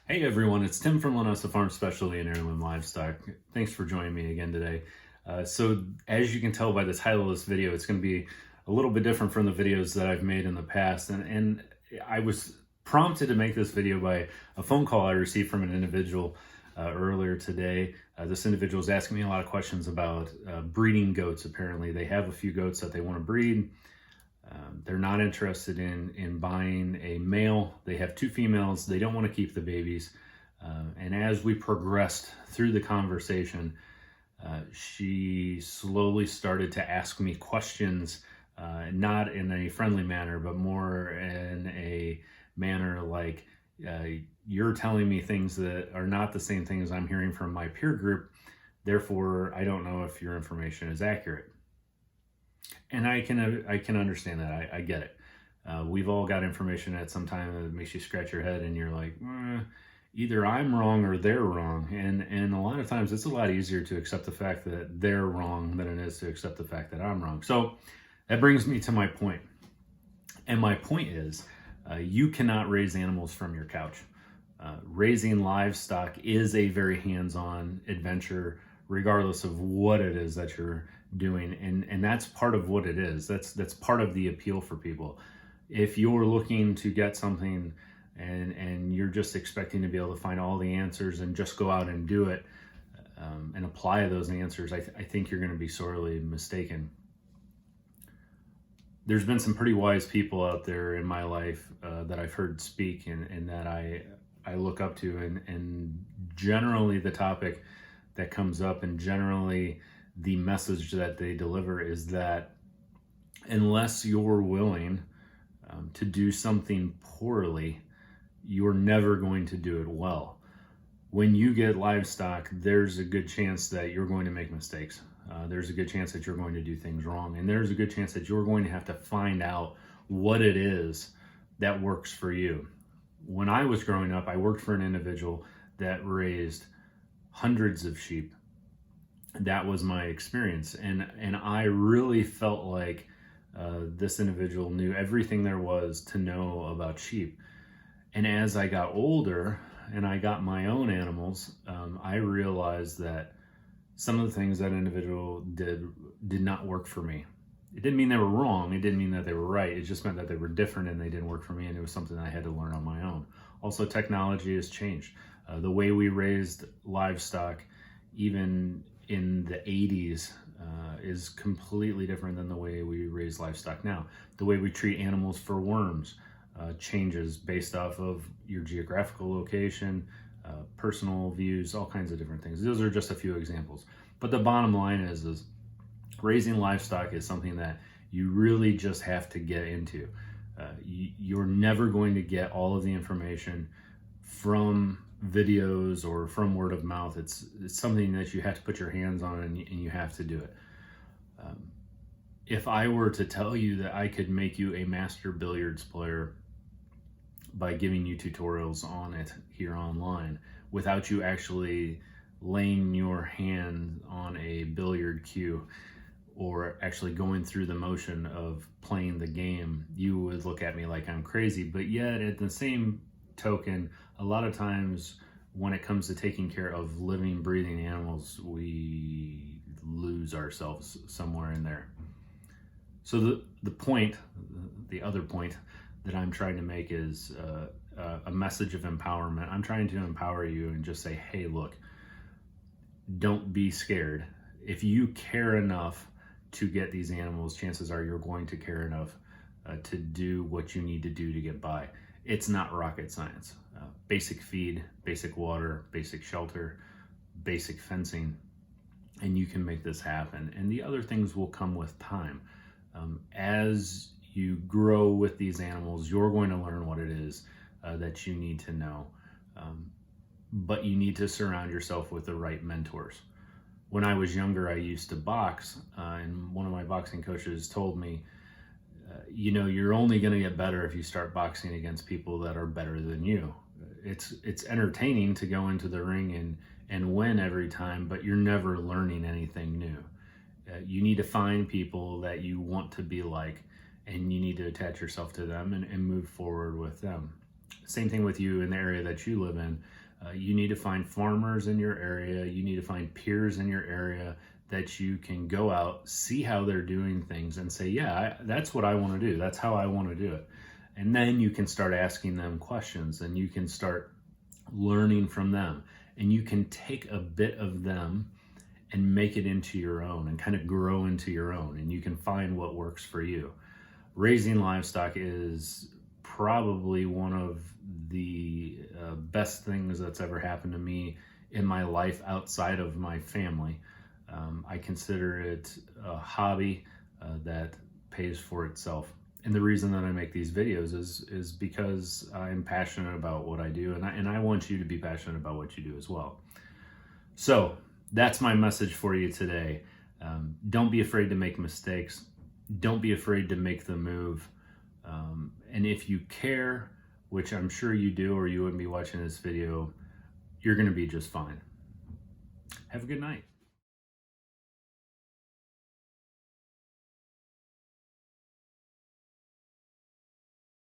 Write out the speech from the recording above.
Hey everyone, it's Tim from Linessa Farm Specialty and Heirloom Livestock. Thanks for joining me again today. So as you can tell by the title of this video, it's going to be a little bit different from the videos that I've made in the past. And I was prompted to make this video by a phone call I received from an individual earlier today. This individual is asking me a lot of questions about breeding goats. Apparently they have a few goats that they want to breed. They're not interested in buying a male. They have two females. They don't want to keep the babies. And as we progressed through the conversation, she slowly started to ask me questions, not in a friendly manner, but more in a manner like, you're telling me things that are not the same things I'm hearing from my peer group. Therefore, I don't know if your information is accurate. And I can understand that. I get it. We've all got information at some time that makes you scratch your head and you're like, either I'm wrong or they're wrong. And a lot of times it's a lot easier to accept the fact that they're wrong than it is to accept the fact that I'm wrong. So that brings me to my point. And my point is, you cannot raise animals from your couch. Raising livestock is a very hands-on adventure, regardless of what it is that you're doing, and that's part of what it is. That's part of the appeal for people. If you're looking to get something and you're just expecting to be able to find all the answers and just go out and do it and apply those answers, I think you're going to be sorely mistaken. There's been some pretty wise people out there in my life that I've heard speak and that I look up to, and generally the topic that comes up and generally the message that they deliver is that unless you're willing to do something poorly, you're never going to do it well. When you get livestock, there's a good chance that you're going to make mistakes. There's a good chance that you're going to do things wrong. And there's a good chance that you're going to have to find out what it is that works for you. When I was growing up, I worked for an individual that raised hundreds of sheep. That was my experience, and I really felt like this individual knew everything there was to know about sheep. And as I got older and I got my own animals, I realized that some of the things that individual did not work for me. It didn't mean they were wrong. It didn't mean that they were right. It just meant that they were different and they didn't work for me, and it was something I had to learn on my own. Also, technology has changed. The way we raised livestock, even in the 80s, is completely different than the way we raise livestock now. The way we treat animals for worms changes based off of your geographical location, personal views, all kinds of different things. Those are just a few examples. But the bottom line is raising livestock is something that you really just have to get into. You're never going to get all of the information from videos or from word of mouth. It's something that you have to put your hands on, and you have to do it. If I were to tell you that I could make you a master billiards player by giving you tutorials on it here online without you actually laying your hand on a billiard cue or actually going through the motion of playing the game, you would look at me like I'm crazy. But yet at the same token, a lot of times when it comes to taking care of living, breathing animals, we lose ourselves somewhere in there. So the other point that I'm trying to make is a message of empowerment. I'm trying to empower you and just say, hey, look, don't be scared. If you care enough to get these animals, chances are you're going to care enough to do what you need to do to get by. It's not rocket science. Basic feed, basic water, basic shelter, basic fencing, and you can make this happen. And the other things will come with time. As you grow with these animals, you're going to learn what it is that you need to know. But you need to surround yourself with the right mentors. When I was younger, I used to box, and one of my boxing coaches told me, you're only going to get better if you start boxing against people that are better than you. It's entertaining to go into the ring and win every time, but you're never learning anything new. You need to find people that you want to be like, and you need to attach yourself to them and move forward with them. Same thing with you in the area that you live in. You need to find farmers in your area. You need to find peers in your area that you can go out, see how they're doing things, and say, yeah, that's what I want to do. That's how I want to do it. And then you can start asking them questions, and you can start learning from them. And you can take a bit of them and make it into your own and kind of grow into your own. And you can find what works for you. Raising livestock is probably one of the best things that's ever happened to me in my life outside of my family. I consider it a hobby that pays for itself. And the reason that I make these videos is because I'm passionate about what I do, and I want you to be passionate about what you do as well. So that's my message for you today. Don't be afraid to make mistakes. Don't be afraid to make the move. And if you care, which I'm sure you do, or you wouldn't be watching this video, you're going to be just fine. Have a good night.